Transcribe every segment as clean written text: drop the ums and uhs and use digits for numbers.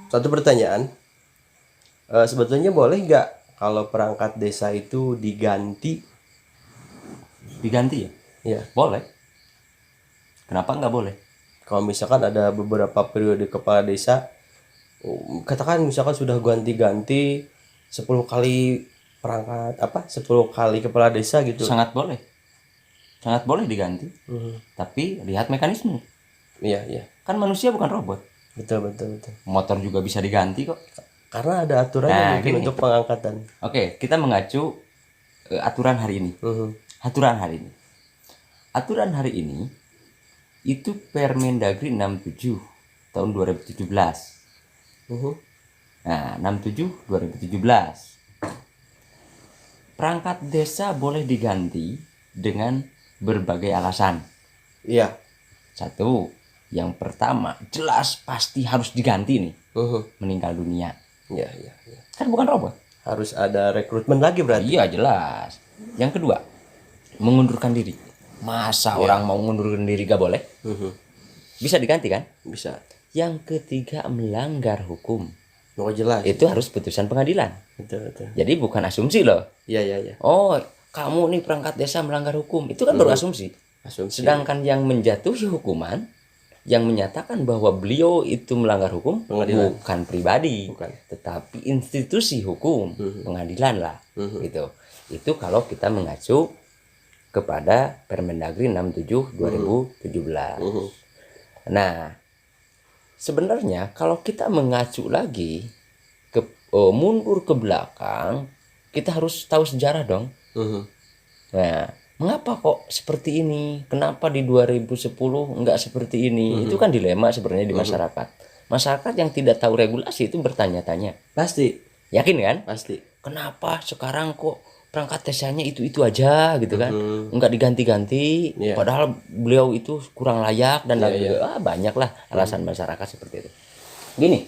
Satu pertanyaan, sebetulnya boleh nggak kalau perangkat desa itu diganti? Diganti ya? Ya, Boleh. Kenapa nggak boleh? kalau misalkan ada beberapa periode kepala desa, katakan misalkan sudah ganti-ganti 10 kali perangkat apa 10 kali kepala desa gitu. Sangat boleh. Sangat boleh diganti. Mhm. Tapi lihat mekanisme. Iya, iya. Kan manusia bukan robot. Betul, betul, betul. Motor juga bisa diganti kok. Karena ada aturannya Nah, mungkin gini. untuk pengangkatan. Oke, kita mengacu aturan hari ini. Mhm. Aturan hari ini. Aturan hari ini itu Permendagri 67 tahun 2017. Mhm. Nah, 67 2017. Perangkat desa boleh diganti dengan berbagai alasan. Iya. Satu, yang pertama jelas pasti harus diganti nih, Mhm. meninggal dunia. Iya, iya, iya. Kan bukan robot. Harus ada rekrutmen lagi berarti. Iya jelas. Yang kedua, mengundurkan diri. Masa orang mau mengundurkan diri gak boleh? Mhm. Bisa diganti kan? Bisa. Yang ketiga, melanggar hukum. Oh, jelas. Itu harus putusan pengadilan. Betul, betul. Jadi bukan asumsi loh. Iya, iya, iya. Oh, kamu nih perangkat desa melanggar hukum. Itu kan baru asumsi. Asumsi. Sedangkan yang menjatuhi hukuman, yang menyatakan bahwa beliau itu melanggar hukum, Pengadilan. bukan pribadi, Bukan. tetapi institusi hukum, pengadilan lah, gitu. Itu kalau kita mengacu kepada Permendagri 67 2017. Nah, sebenarnya kalau kita mengacu lagi ke mundur ke belakang, kita harus tahu sejarah dong. Mhm. Nah, mengapa kok seperti ini? Kenapa di 2010 enggak seperti ini? Itu kan dilema sebenarnya di masyarakat. Masyarakat yang tidak tahu regulasi itu bertanya-tanya. Pasti. Yakin kan? Pasti. Kenapa sekarang kok perangkat desanya itu aja gitu kan? Enggak diganti-ganti, Iya. padahal beliau itu kurang layak dan Iya. banyak lah alasan masyarakat seperti itu. Gini,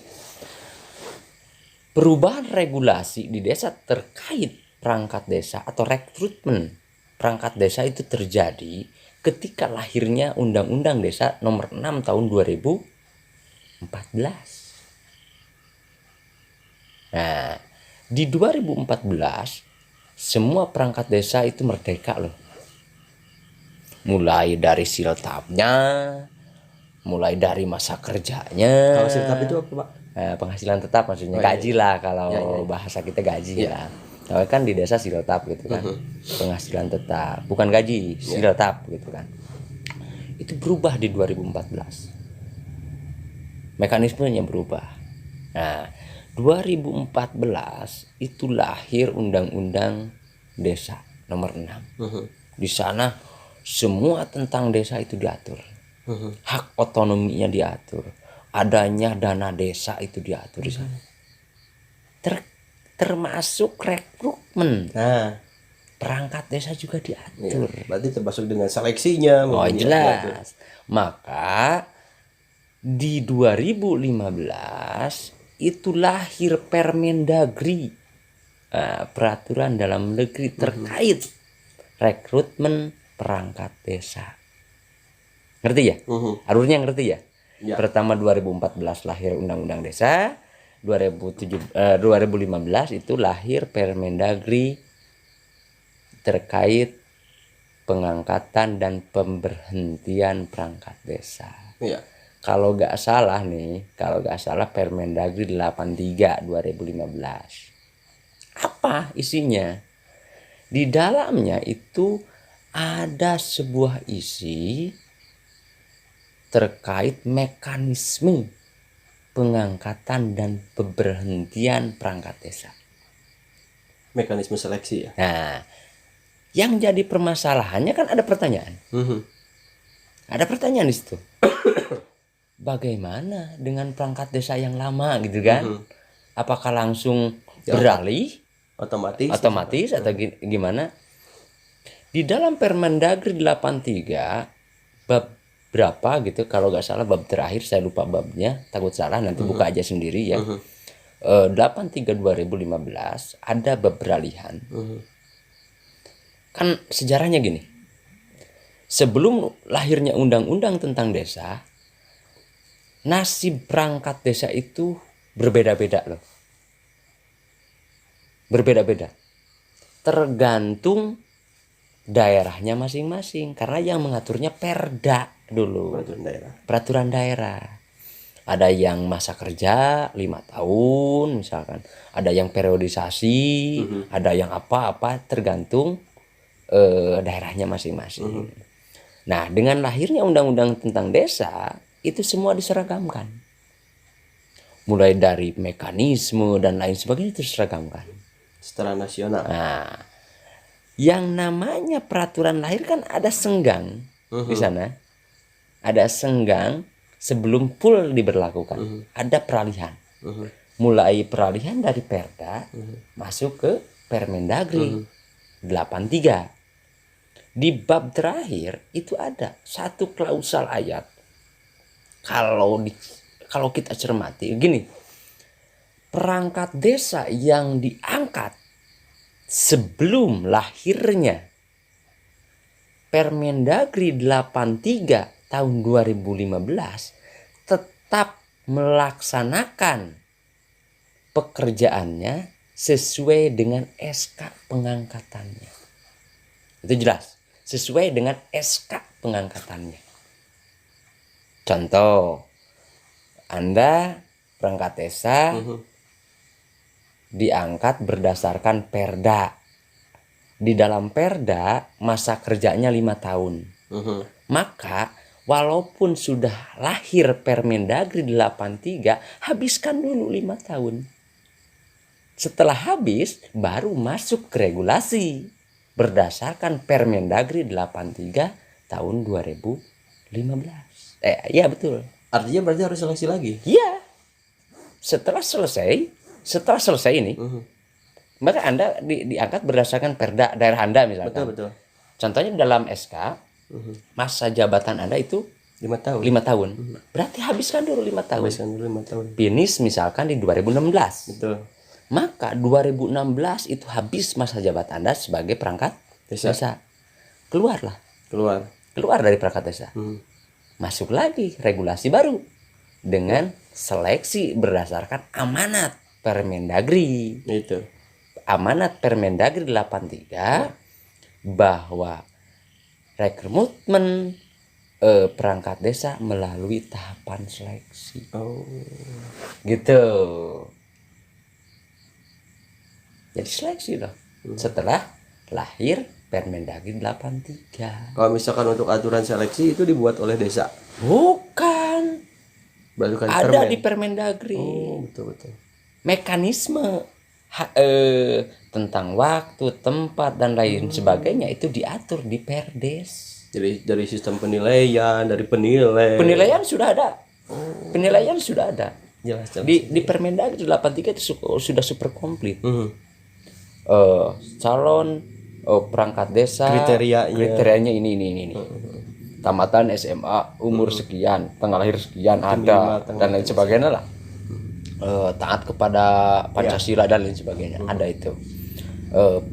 perubahan regulasi di desa terkait perangkat desa atau rekrutmen perangkat desa itu terjadi ketika lahirnya Undang-Undang Desa Nomor 6 Tahun 2014. Nah, di 2014 semua perangkat desa itu merdeka loh. Mulai dari siltapnya, mulai dari masa kerjanya. Kalau siltap itu apa, Pak? Penghasilan tetap maksudnya, Oh, iya, gaji iya. lah kalau Iya, iya. bahasa kita gaji Iya. lah. Kalau kan di desa siltap gitu kan. Penghasilan tetap, bukan gaji, siltap gitu kan. Itu berubah di 2014. Mekanismenya berubah. Nah, 2014 itu lahir Undang-Undang Desa Nomor 6. Di sana semua tentang desa itu diatur. Hak otonominya diatur. Adanya dana desa itu diatur di sana. Termasuk rekrutmen. Nah, Perangkat desa juga diatur. berarti termasuk dengan seleksinya. Oh mungkin ya, diatur. jelas. Maka di 2015 itu lahir Permendagri, peraturan dalam negeri terkait rekrutmen perangkat desa. Ngerti ya? Alurnya ngerti ya? Ya. Pertama 2014 lahir Undang-Undang Desa, 2015 itu lahir Permendagri terkait pengangkatan dan pemberhentian perangkat desa. Iya. Kalau nggak salah Permendagri 83 2015. Apa isinya? Di dalamnya itu ada sebuah isi terkait mekanisme pengangkatan dan pemberhentian perangkat desa. Mekanisme seleksi ya. Nah, yang jadi permasalahannya kan ada pertanyaan. Ada pertanyaan di situ. Bagaimana dengan perangkat desa yang lama gitu kan? Apakah langsung beralih Otomatis atau gimana? Di dalam Permendagri 83 bab berapa gitu, kalau nggak salah bab terakhir, saya lupa babnya, takut salah nanti buka aja sendiri ya. 83 2015 ada bab beralihan. Kan sejarahnya gini. Sebelum lahirnya undang-undang tentang desa, nasib perangkat desa itu berbeda-beda loh. Berbeda-beda. Tergantung daerahnya masing-masing. Karena yang mengaturnya Perda dulu. Peraturan daerah. Ada yang masa kerja 5 tahun misalkan. Ada yang periodisasi. Ada yang apa-apa tergantung daerahnya masing-masing. Nah, dengan lahirnya undang-undang tentang desa, itu semua diseragamkan. Mulai dari mekanisme dan lain sebagainya itu diseragamkan. Secara nasional. Nah, yang namanya peraturan lahir kan ada senggang di sana. Ada senggang sebelum full diberlakukan. Ada peralihan. Mulai peralihan dari Perda masuk ke Permendagri 83. Di bab terakhir itu ada satu klausal ayat. Kalau kita cermati gini, perangkat desa yang diangkat sebelum lahirnya Permendagri 83 tahun 2015 tetap melaksanakan pekerjaannya sesuai dengan SK pengangkatannya. Itu jelas, sesuai dengan SK pengangkatannya. Contoh, Anda perangkat desa diangkat berdasarkan Perda. Di dalam Perda masa kerjanya 5 tahun. Maka walaupun sudah lahir Permendagri 83, habiskan dulu 5 tahun. Setelah habis baru masuk ke regulasi berdasarkan Permendagri 83 tahun 2015. Iya betul. Artinya berarti harus seleksi lagi. Iya. Setelah selesai ini, maka Anda diangkat berdasarkan Perda daerah Anda misalkan. Betul. Contohnya dalam SK, masa jabatan Anda itu 5 tahun. 5 tahun. Berarti habiskan dulu 5 tahun. Habiskan dulu 5 tahun. Finish misalkan di 2016. Betul. Maka 2016 itu habis masa jabatan Anda sebagai perangkat desa. Keluar dari perangkat desa. Masuk lagi regulasi baru dengan seleksi berdasarkan amanat Permendagri. Itu. Amanat Permendagri 83 bahwa rekrutmen perangkat desa melalui tahapan seleksi. Gitu. Jadi seleksi loh. Setelah lahir Permendagri 83. Kalau misalkan untuk aturan seleksi itu dibuat oleh desa. Bukan. Bukan Ada di Permendagri. Betul. Mekanisme tentang waktu, tempat dan lain sebagainya itu diatur di Perdes. Jadi dari sistem penilaian, dari penilai. Penilaian sudah ada. Penilaian sudah ada. Jelas. Di Permendagri 83 itu sudah super komplit. Calon perangkat desa kriterianya ini. Tamatan SMA, umur sekian, tanggal lahir sekian ada dan lain sebagainya lah. Taat kepada Pancasila dan lain sebagainya. Ada itu.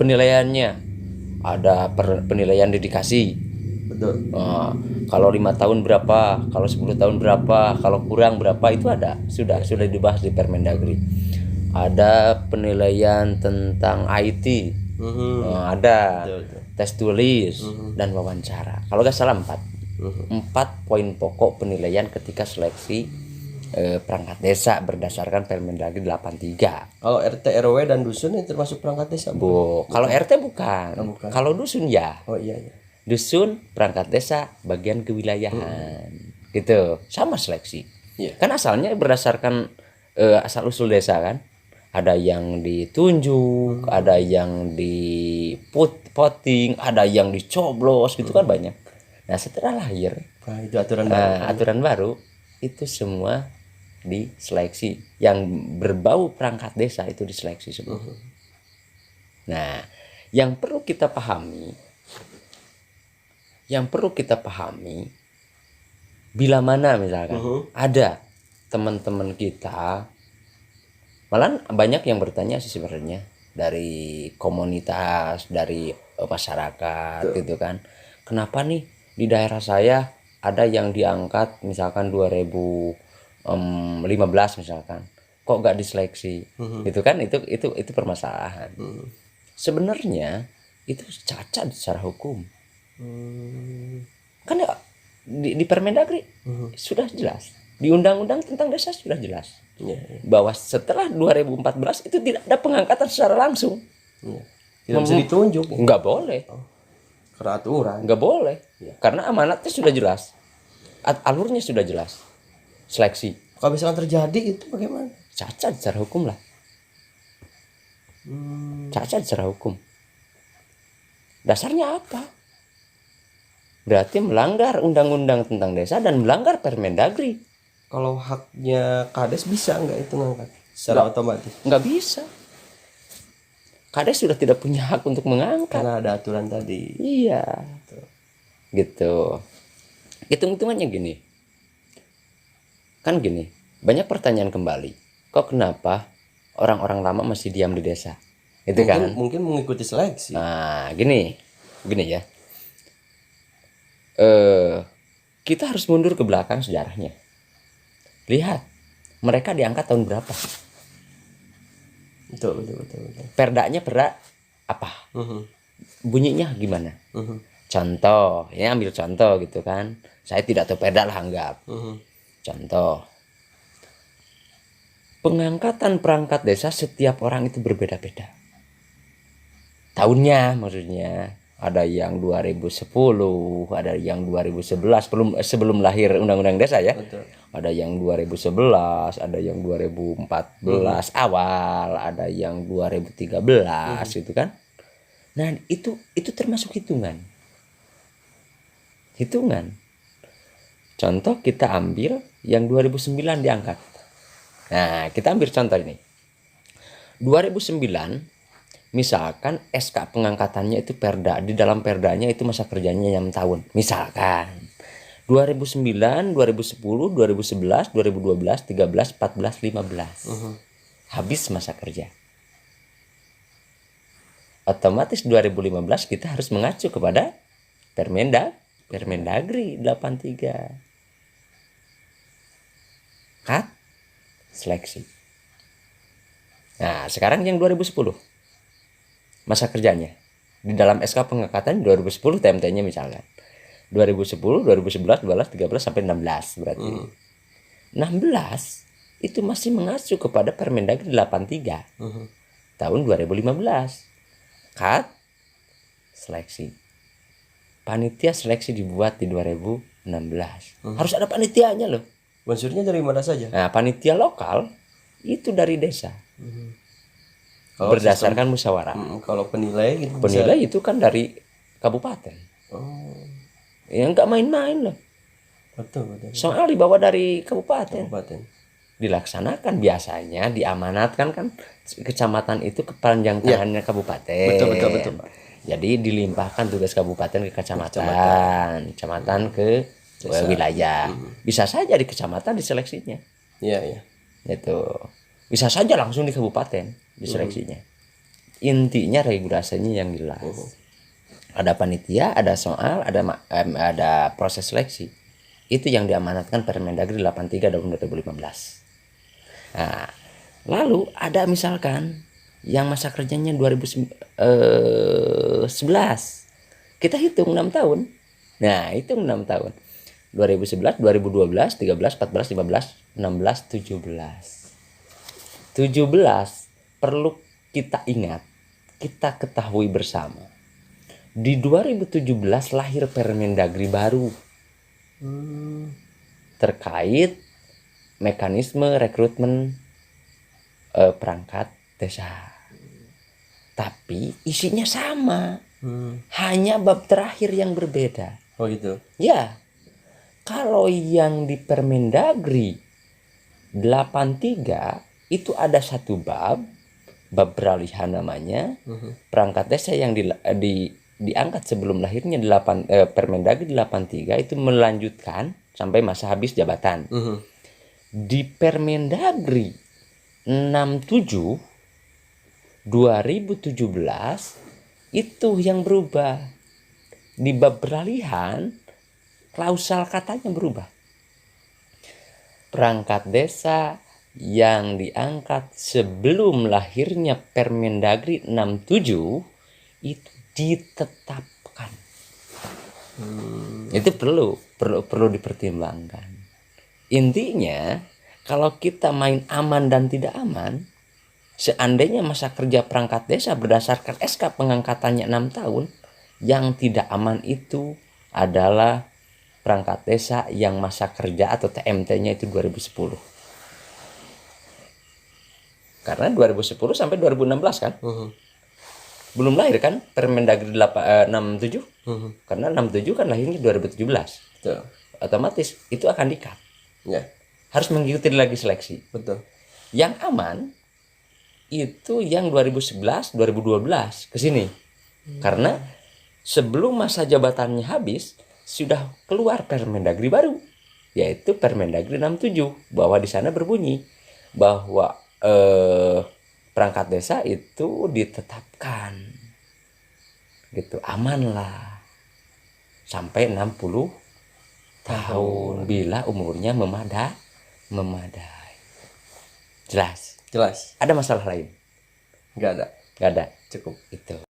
Penilaiannya ada penilaian dedikasi. Betul. Kalau 5 tahun berapa, kalau 10 tahun berapa, kalau kurang berapa itu ada. Sudah dibahas di Permendagri. Ada penilaian tentang IT. Ada Betul. tes tulis dan wawancara. Kalau nggak salah 4 poin pokok penilaian ketika seleksi perangkat desa berdasarkan Permendagri 83. Kalau RT RW dan dusun ini termasuk perangkat desa? Kalau RT bukan. Kalau dusun ya. Oh iya. Dusun perangkat desa bagian kewilayahan. Gitu. Sama seleksi. Kan asalnya berdasarkan asal usul desa kan. Ada yang ditunjuk, ada yang voting, ada yang dicoblos gitu kan banyak. Nah, setelah lahir itu aturan baru itu semua diseleksi. Yang berbau perangkat desa itu diseleksi semua. Nah, yang perlu kita pahami bila mana misalkan ada teman-teman kita, malah banyak yang bertanya sih sebenarnya dari komunitas, dari masyarakat gitu kan. Kenapa nih di daerah saya ada yang diangkat misalkan 2016 15 misalkan, kok nggak diseleksi, gitu kan? Itu permasalahan. Sebenarnya itu cacat secara hukum. Kan ya, di Permendagri sudah jelas, di Undang-Undang tentang desa sudah jelas bahwa setelah 2014 itu tidak ada pengangkatan secara langsung. Tidak bisa ditunjuk. Nggak boleh. Peraturan. Nggak boleh. Karena amanatnya sudah jelas. Alurnya sudah jelas. Seleksi. Kalau misalkan terjadi itu bagaimana? Cacat secara hukum lah. Cacat secara hukum. Dasarnya apa? Berarti melanggar undang-undang tentang desa dan melanggar Permendagri. Kalau haknya Kades bisa nggak itu ngangkat secara otomatis? Nggak bisa. Kades sudah tidak punya hak untuk mengangkat. Karena ada aturan tadi. Iya. Gitu. Hitung-hitungannya gini. Kan gini, banyak pertanyaan kembali. Kok kenapa orang-orang lama masih diam di desa? Itu kan? Mungkin mengikuti seleksi. Nah, gini ya. Kita harus mundur ke belakang sejarahnya. Lihat, mereka diangkat tahun berapa? Betul. Perdanya apa? Bunyinya gimana? Contoh, ya ambil contoh gitu kan. Saya tidak tahu perda lah anggap. Contoh. Pengangkatan perangkat desa setiap orang itu berbeda-beda. Tahunnya maksudnya. Ada yang 2010, ada yang 2011 sebelum lahir Undang-Undang Desa ya. Betul. Ada yang 2011, ada yang 2014 awal, ada yang 2013 gitu kan. Nah, itu termasuk hitungan. Contoh kita ambil yang 2009 diangkat. Nah, kita ambil contoh ini. 2009 misalkan SK pengangkatannya itu perda, di dalam perdanya itu masa kerjanya 6 tahun. Misalkan 2009, 2010, 2011, 2012, 13, 14, 15. Habis masa kerja. Otomatis 2015 kita harus mengacu kepada Permendagri 83. Cut seleksi. Nah, sekarang yang 2010. Masa kerjanya di dalam SK pengangkatan 2010 TMT-nya misalkan 2010, 2011, 12, 13 sampai 16 berarti. 16 itu masih mengacu kepada Permendagri 83 tahun 2015. Cut seleksi. Panitia seleksi dibuat di 2016. Harus ada panitianya loh. Maksudnya dari mana saja? Nah, panitia lokal itu dari desa. Kalau Berdasarkan musyawarah. Kalau penilai gitu Penilai itu kan dari kabupaten. Ya nggak main-main loh. Betul. Soal dibawa dari kabupaten. Dilaksanakan biasanya diamanatkan kan kecamatan itu kepanjang tangannya kabupaten. Betul. Jadi dilimpahkan tugas kabupaten ke kecamatan ke wilayah. Bisa saja di kecamatan diseleksinya. Iya. Itu. Bisa saja langsung di kabupaten diseleksinya. Intinya regulasinya yang jelas. Ada panitia, ada soal, ada proses seleksi. Itu yang diamanatkan Permendagri 83 tahun 2015. Nah, lalu ada misalkan yang masa kerjanya 2011. Kita hitung 6 tahun. Nah, hitung 6 tahun. 2011, 2012, 13, 14, 15, 16, 17. 17 perlu kita ingat, kita ketahui bersama. Di 2017 lahir Permendagri baru terkait mekanisme rekrutmen perangkat desa. Tapi isinya sama, hanya bab terakhir yang berbeda. Oh gitu. Ya, kalau yang di Permendagri 83 itu ada satu bab peralihan namanya. Perangkat desa yang diangkat sebelum lahirnya Permendagri 83 itu melanjutkan sampai masa habis jabatan. Di Permendagri 67 2017 itu yang berubah. Di bab peralihan klausal katanya berubah. perangkat desa yang diangkat sebelum lahirnya Permendagri 67 itu ditetapkan. Itu perlu dipertimbangkan. Intinya kalau kita main aman dan tidak aman, seandainya masa kerja perangkat desa berdasarkan SK pengangkatannya 6 tahun, yang tidak aman itu adalah perangkat desa yang masa kerja atau TMT-nya itu 2010. Karena 2010 sampai 2016 kan? Belum lahir kan Permendagri 67? Karena 67 kan lahirnya 2017. Betul. Otomatis itu akan di-cut. Ya, Harus mengikuti lagi seleksi. betul. Yang aman itu yang 2011, 2012 ke sini. Karena sebelum masa jabatannya habis sudah keluar Permendagri baru, yaitu Permendagri 67, bahwa di sana berbunyi bahwa perangkat desa itu ditetapkan gitu, aman lah sampai 60 tahun bila umurnya memadai. Jelas. Jelas. Ada masalah lain? Nggak ada. Nggak ada. Cukup. Itu.